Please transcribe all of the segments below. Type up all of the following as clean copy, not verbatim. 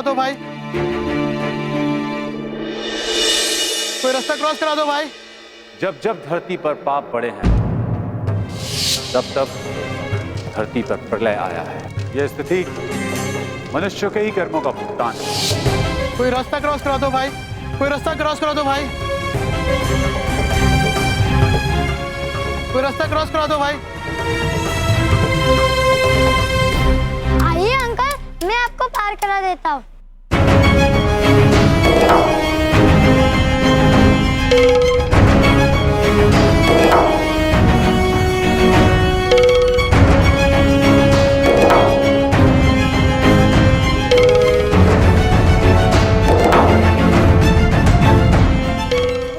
करा दो भाई, कोई रास्ता क्रॉस करा दो भाई। जब जब धरती पर पाप बढ़े हैं, तब तब धरती पर प्रलय आया है। यह स्थिति मनुष्य के ही कर्मों का भुगतान है। कोई रास्ता क्रॉस करा दो भाई, कोई रास्ता क्रॉस करा दो भाई, कोई रास्ता क्रॉस करा दो भाई। आइए अंकल, मैं आपको पार करा देता हूँ।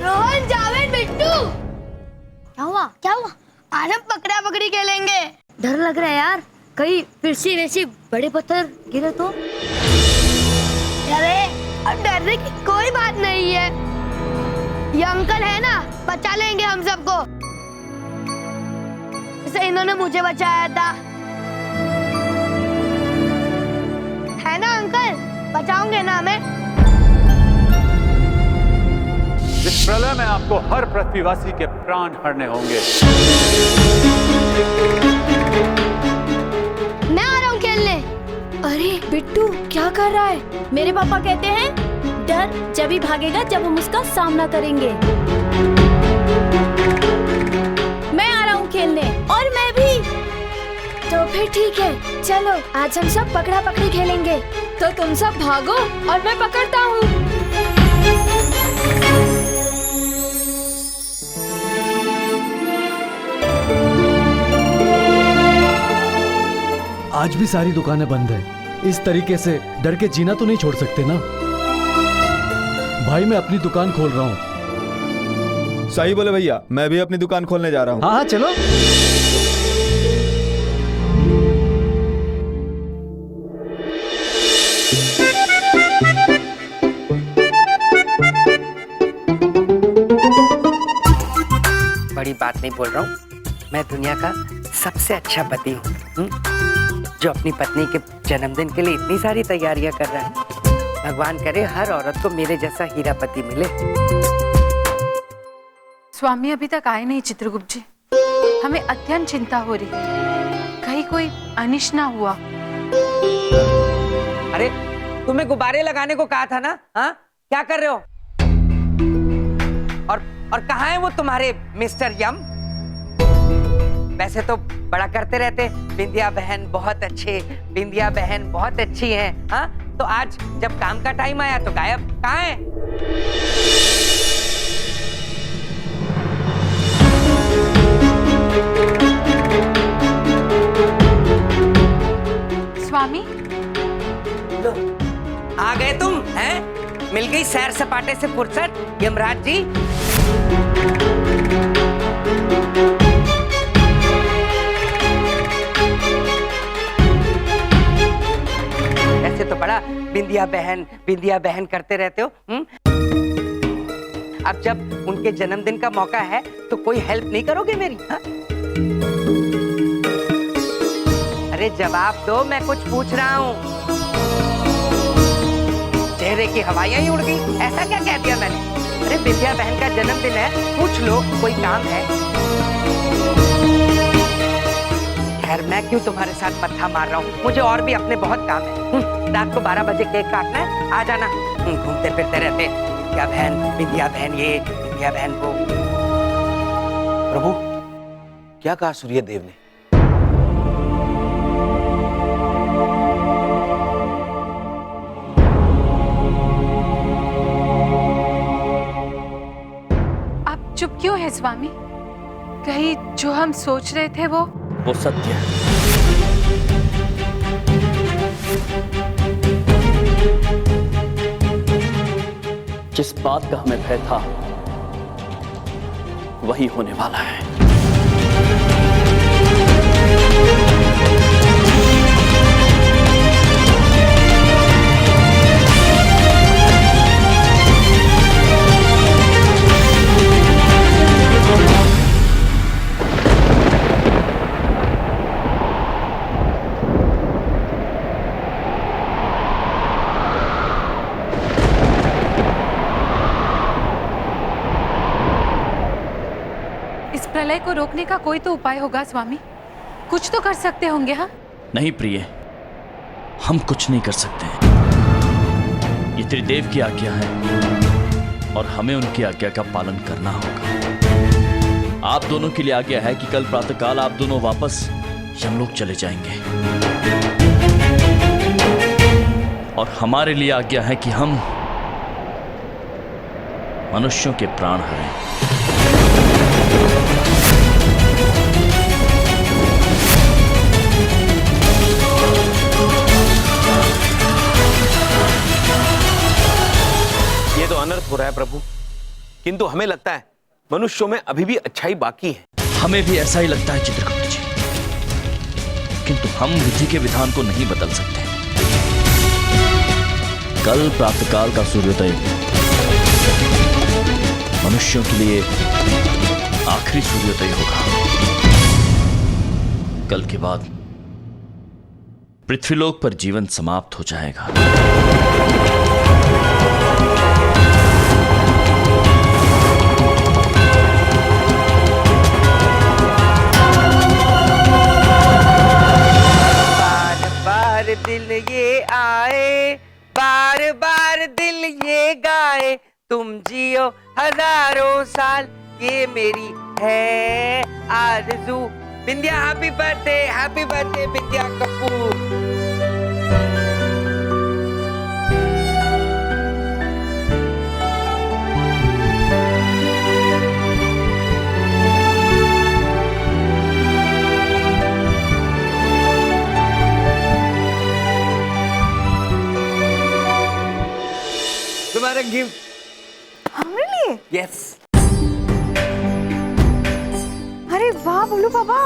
रोहन, जावेद, बिट्टू, क्या हुआ? आज हम पकड़ा पकड़ी खेलेंगे। डर लग रहा है यार, कहीं फिर से वैसे बड़े पत्थर गिरे तो। अरे अब डरने की कोई बात नहीं है, ये अंकल है ना, बचा लेंगे हम सबको। जैसे इन्होंने मुझे बचाया था, है ना अंकल? बचाओगे ना हमें? इस प्रलय में आपको हर पृथ्वीवासी के प्राण हरने होंगे। मैं आ रहा हूँ खेलने। अरे बिट्टू, क्या कर रहा है? मेरे पापा कहते हैं डर जब ही भागेगा जब हम उसका सामना करेंगे। मैं आ रहा हूँ खेलने। और मैं भी। तो फिर ठीक है, चलो आज हम सब पकड़ा पकड़ी खेलेंगे। तो तुम सब भागो और मैं पकड़ता हूँ। आज भी सारी दुकानें बंद है। इस तरीके से डर के जीना तो नहीं छोड़ सकते ना। भाई मैं अपनी दुकान खोल रहा हूँ। सही बोले भैया, मैं भी अपनी दुकान खोलने जा रहा हूँ। हाँ हाँ चलो। बड़ी बात नहीं बोल रहा हूँ, मैं दुनिया का सबसे अच्छा पति हूँ, जो अपनी पत्नी के जन्मदिन के लिए इतनी सारी तैयारियां कर रहा है। भगवान करे हर औरत को मेरे जैसा हीरा पति मिले। स्वामी अभी तक आए नहीं चित्रगुप्त जी, हमें अत्यंत चिंता हो रही है, कहीं कोई अनिष्ट ना हुआ। अरे तुम्हें गुब्बारे लगाने को कहा था ना, हाँ क्या कर रहे हो? और कहाँ है वो तुम्हारे मिस्टर यम? वैसे तो बड़ा करते रहते, बिंदिया बहन बहुत अच्छे, बिंदिया बहन बहुत अच्छी हैं, हाँ? तो आज जब काम का टाइम आया तो गायब, कहाँ है? स्वामी लो, आ गए तुम, हैं? मिल गई सैर सपाटे से फुर्सत, यमराज जी। ऐसे तो बड़ा बिंदिया बहन करते रहते हो, अब जब उनके जन्मदिन का मौका है तो कोई हेल्प नहीं करोगे मेरी, हा? अरे जवाब दो, मैं कुछ पूछ रहा हूँ। चेहरे की हवाइयां ही उड़ गई, ऐसा क्या कह दिया मैंने? अरे बिंदिया बहन का जन्मदिन है, पूछ लो कोई काम है। खैर मैं क्यों तुम्हारे साथ मत्था मार रहा हूँ, मुझे और भी अपने बहुत काम है। रात को 12 बजे केक काटना है, आ जाना। घूमते फिरते रहते, बिंदिया बहन ये, बिंदिया बहन वो। प्रभु, क्या कहा सूर्यदेव ने? आप चुप क्यों है स्वामी? कहीं जो हम सोच रहे थे वो सत्य है। जिस बात का हमें भय था वही होने वाला है। प्रलय को रोकने का कोई तो उपाय होगा स्वामी। कुछ तो कर सकते होंगे। हाँ नहीं प्रिय, हम कुछ नहीं कर सकते। ये त्रिदेव की आज्ञा है और हमें उनकी आज्ञा का पालन करना होगा। आप दोनों के लिए आज्ञा है कि कल प्रातःकाल आप दोनों वापस यमलोक चले जाएंगे और हमारे लिए आज्ञा है कि हम मनुष्यों के प्राण हरें। ये तो अनर्थ हो रहा है प्रभु, किंतु हमें लगता है मनुष्यों में अभी भी अच्छाई बाकी है। हमें भी ऐसा ही लगता है चित्रगुप्त जी, किंतु हम विधि के विधान को नहीं बदल सकते। कल प्रातःकाल का सूर्योदय मनुष्यों के लिए आखिरी सूर्योदय होगा। कल के बाद पृथ्वीलोक पर जीवन समाप्त हो जाएगा। बार दिल ये आए, बार बार दिल ये गाए, तुम जियो हजारों साल, ये मेरी है आरज़ू। बिंदिया हैप्पी बर्थडे बिंदिया कपूर। तुम्हारा गिफ्ट हमारे लिए। यस। अरे वाह बोलू पापा,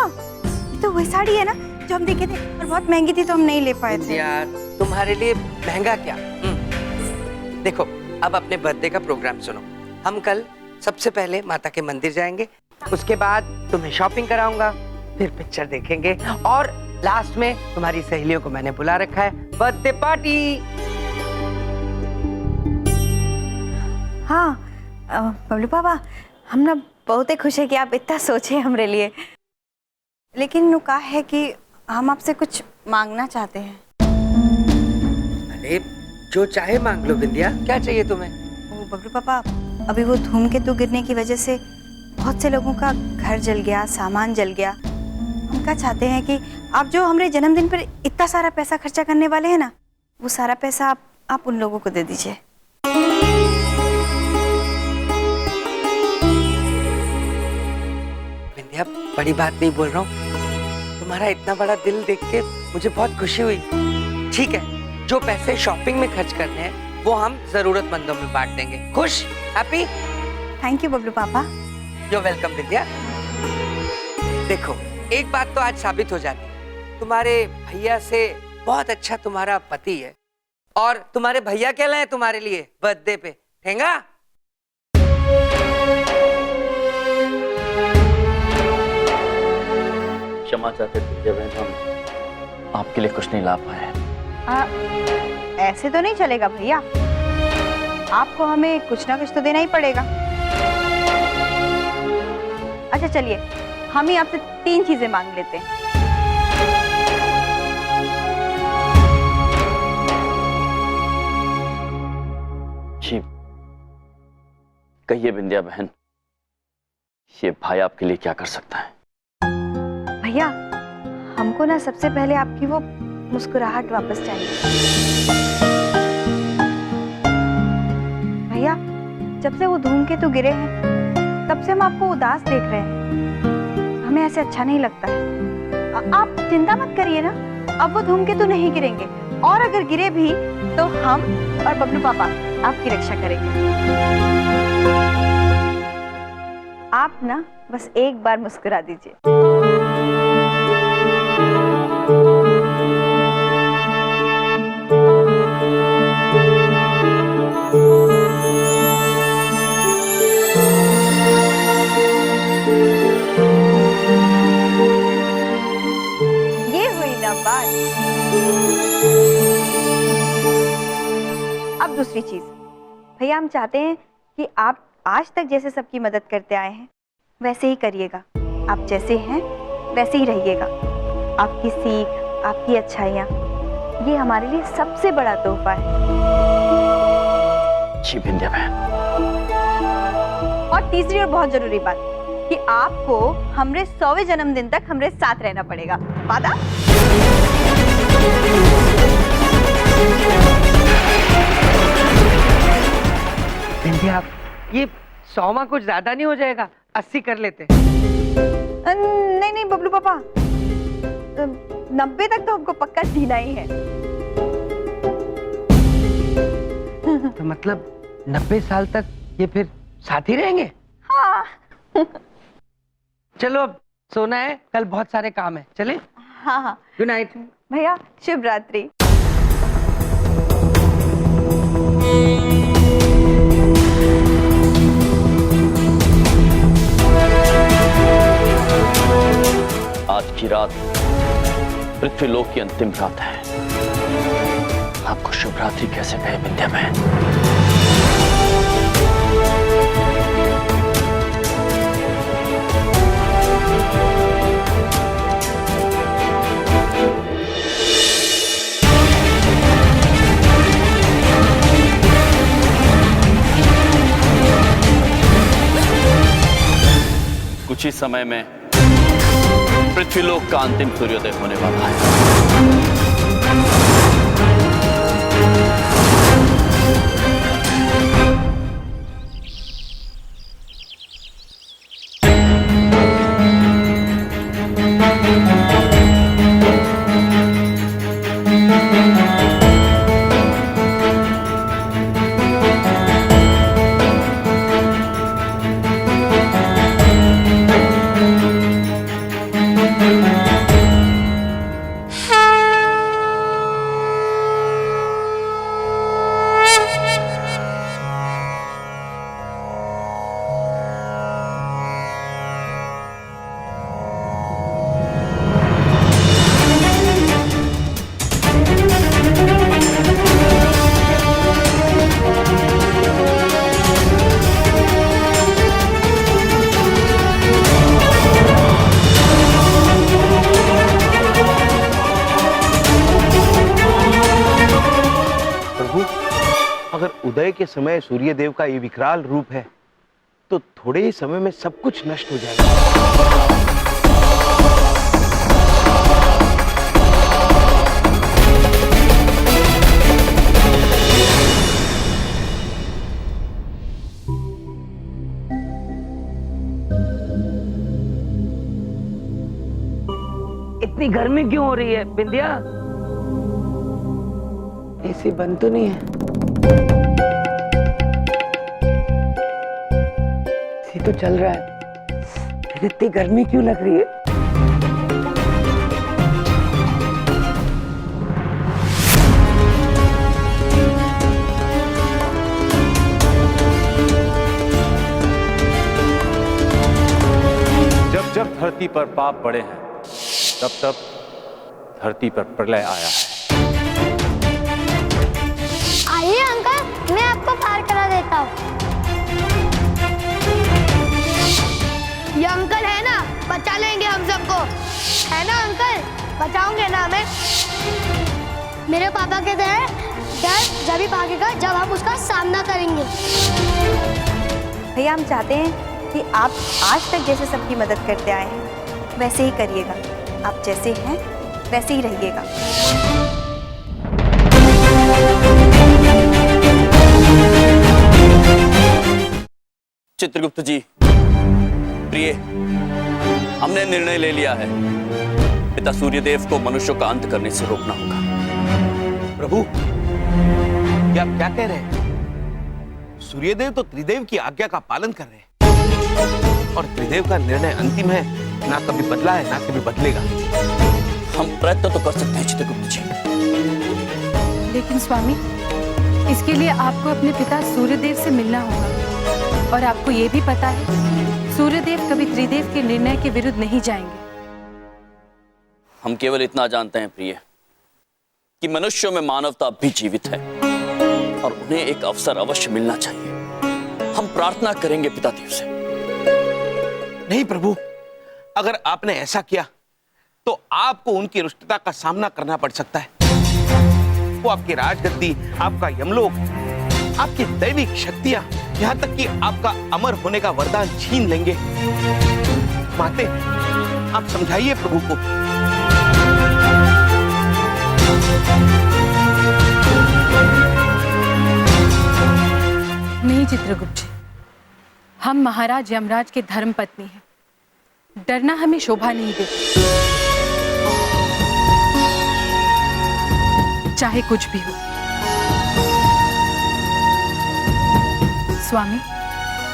ये तो वही साड़ी है ना जो हम देखे थे, और बहुत महंगी थी तो हम नहीं ले पाए थे। यार तुम्हारे लिए महंगा क्या। देखो अब अपने बर्थडे का प्रोग्राम सुनो। हम कल सबसे पहले माता के मंदिर जाएंगे, उसके बाद तुम्हें शॉपिंग कराऊंगा, फिर पिक्चर देखेंगे और लास्ट में तुम्हारी सहेलियों को मैंने बुला रखा है, बर्थडे पार्टी। हाँ बबलू पापा, हम ना बहुत ही खुश है कि आप इतना सोचे हमरे लिए, लेकिन नु कहा है कि हम आपसे कुछ मांगना चाहते हैं। अरे जो चाहे मांग लो बिंदिया, क्या चाहिए तुम्हें? वो बबलू पापा, अभी वो धूमकेतु गिरने की वजह से बहुत से लोगों का घर जल गया, सामान जल गया। हम क्या चाहते हैं कि आप जो हमारे जन्मदिन पर इतना सारा पैसा खर्चा करने वाले हैं ना, वो सारा पैसा आप उन लोगों को दे दीजिए। बिंदिया बड़ी बात नहीं बोल रहा हूँ, तुम्हारा इतना बड़ा दिल देख के मुझे बहुत खुशी हुई। ठीक है, जो पैसे शॉपिंग में खर्च करने हैं वो हम जरूरतमंदों में बांट देंगे। खुश? हैप्पी? थैंक यू बबलू पापा। यो वेलकम बिंदिया। देखो एक बात तो आज साबित हो जाती है, तुम्हारे भैया से बहुत अच्छा तुम्हारा पति है, और तुम्हारे भैया क्या लाए तुम्हारे लिए बर्थडे पे? ठेंगा? क्षमा चाहते थे बहन, हम आपके लिए कुछ नहीं ला पाए। ऐसे तो नहीं चलेगा भैया, आपको हमें कुछ ना कुछ तो देना ही पड़ेगा। अच्छा चलिए, हम ही आपसे 3 चीजें मांग लेते हैं। जी कहिए बिंदिया बहन, ये भाई आपके लिए क्या कर सकता है? भैया हमको ना सबसे पहले आपकी वो मुस्कुराहट वापस चाहिए। भैया जब से वो धूमकेतु गिरे हैं तब से हम आपको उदास देख रहे हैं, हमें ऐसे अच्छा नहीं लगता है। आप चिंता मत करिए ना, अब वो धूमकेतु नहीं गिरेंगे, और अगर गिरे भी तो हम और बबलू पापा आपकी रक्षा करेंगे। आप ना बस एक बार मुस्कुरा दीजिए। ये हुई ना बात। अब दूसरी चीज, भैया हम चाहते हैं कि आप आज तक जैसे सबकी मदद करते आए हैं वैसे ही करिएगा। आप जैसे हैं वैसे ही रहिएगा। आपकी सीख, आपकी अच्छाइयाँ, ये हमारे लिए सबसे बड़ा तोहफा है। जी विंध्या बहन। और तीसरी और बहुत जरूरी बात कि आपको हमरे 100वें जन्मदिन तक हमरे साथ रहना पड़ेगा। वादा? विंध्या, ये 100वां कुछ ज्यादा नहीं हो जाएगा? 80 कर लेते। नहीं नहीं बबलू पापा, 90 तक तो हमको पक्का जीना ही है। तो मतलब 90 साल तक ये फिर साथ ही रहेंगे? हाँ। चलो अब सोना है, कल बहुत सारे काम है, चले? हाँ हाँ। गुड नाइट भैया, शुभ रात्रि। आज की रात पृथ्वीलोक की अंतिम रात है। आपको शुभ रात्रि कैसे कहे विंध्या बहन? कुछ ही समय में पृथ्वीलोक का अंतिम सूर्योदय होने वाला है। अगर उदय के समय सूर्य देव का ये विकराल रूप है तो थोड़े ही समय में सब कुछ नष्ट हो जाएगा। इतनी गर्मी क्यों हो रही है विंध्या? एसी बंद तो नहीं है? एसी तो चल रहा है, फिर इतनी गर्मी क्यों लग रही है? जब जब धरती पर पाप बढ़े हैं तब तब धरती पर प्रलय आया है। आइए अंकल, मैं आपको पार करा देता हूँ। ये अंकल है ना, बचा लेंगे हम सबको, है ना अंकल? बचाओगे ना हमें? मेरे पापा कहते हैं डर जब ही भागेगा जब हम उसका सामना करेंगे। भैया, हम चाहते हैं कि आप आज तक जैसे सबकी मदद करते आए हैं वैसे ही करिएगा। आप जैसे हैं वैसे ही रहिएगा। चित्रगुप्त जी, प्रिय, हमने निर्णय ले लिया है। पिता सूर्यदेव को मनुष्यों का अंत करने से रोकना होगा। प्रभु, क्या आप क्या कह रहे हैं? सूर्यदेव तो त्रिदेव की आज्ञा का पालन कर रहे हैं और त्रिदेव का निर्णय अंतिम है, ना कभी बदला है ना कभी बदलेगा। हम प्रयत्न तो कर सकते हैं चित्रगुप्त जी, लेकिन स्वामी, इसके लिए आपको अपने पिता सूर्यदेव से मिलना होगा। और आपको ये भी पता है, सूर्यदेव कभी त्रिदेव के निर्णय के विरुद्ध नहीं जाएंगे। हम केवल इतना जानते हैं प्रिय कि मनुष्यों में मानवता भी जीवित है और उन्हें एक अवसर अवश्य मिलना चाहिए। हम प्रार्थना करेंगे पितादेव से। नहीं प्रभु, अगर आपने ऐसा किया तो आपको उनकी रुष्टता का सामना करना पड़ सकता है। वो आपकी राजगद्दी, आपका यमलोक, आपकी दैविक शक्तियां, यहां तक कि आपका अमर होने का वरदान छीन लेंगे। माते, आप समझाइए प्रभु को। नहीं चित्रगुप्त जी, हम महाराज यमराज के धर्म पत्नी हैं। डरना हमें शोभा नहीं देता, चाहे कुछ भी हो। स्वामी,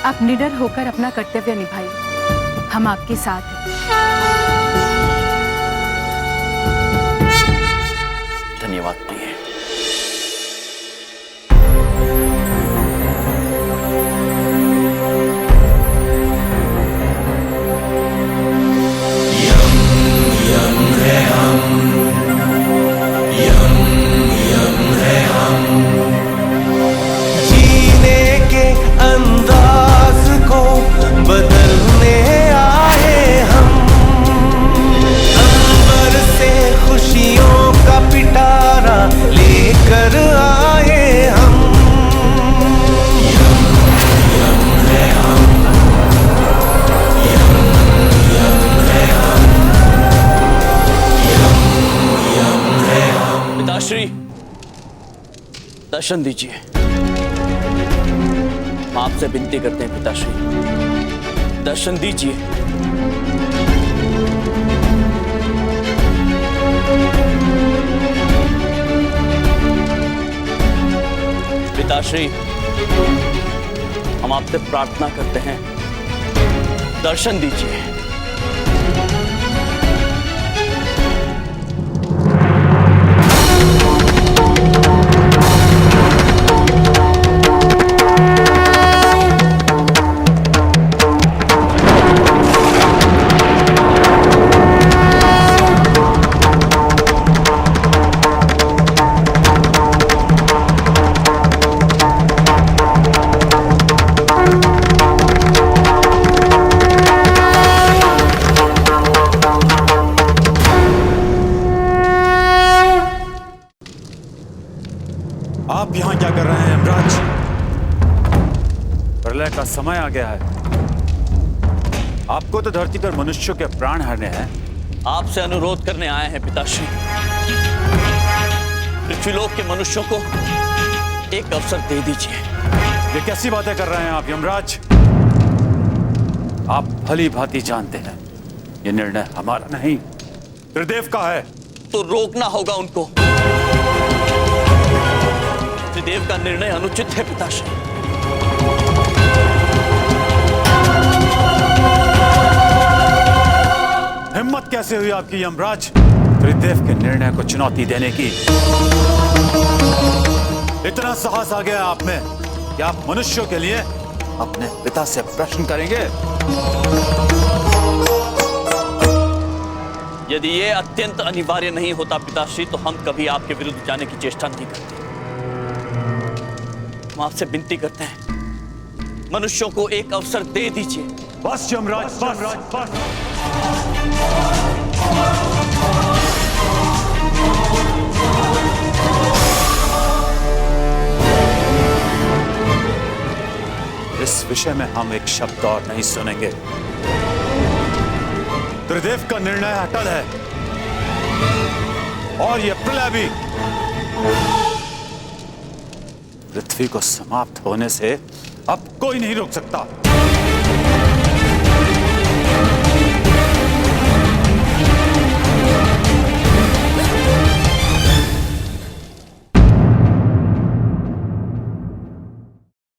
आप निडर होकर अपना कर्तव्य निभाइए, हम आपके साथ हैं। धन्यवाद प्रिय। दर्शन दीजिए। हम आपसे विनती करते हैं पिताश्री, दर्शन दीजिए। पिताश्री, हम आपसे प्रार्थना करते हैं, दर्शन दीजिए। आप यहां क्या कर रहे हैं यमराज? प्रलय का समय आ गया है। आपको तो धरती पर मनुष्यों के प्राण हरने हैं। आपसे अनुरोध करने आए हैं पिताश्री, पृथ्वीलोक के मनुष्यों को एक अवसर दे दीजिए। ये कैसी बातें कर रहे हैं आप यमराज? आप भली भांति जानते हैं ये निर्णय हमारा नहीं, त्रिदेव का है। तो रोकना होगा उनको। त्रिदेव का निर्णय अनुचित है पिताश्री। हिम्मत कैसे हुई आपकी यमराज त्रिदेव के निर्णय को चुनौती देने की? इतना साहस आ गया आप में कि आप मनुष्यों के लिए अपने पिता से प्रश्न करेंगे? यदि ये अत्यंत अनिवार्य नहीं होता पिताश्री, तो हम कभी आपके विरुद्ध जाने की चेष्टा नहीं करते। हम आपसे विनती करते हैं, मनुष्यों को एक अवसर दे दीजिए। बस यमराज, बस। इस विषय में हम एक शब्द और नहीं सुनेंगे। त्रिदेव का निर्णय अटल है और यह प्रलय भी पृथ्वी को समाप्त होने से अब कोई नहीं रोक सकता।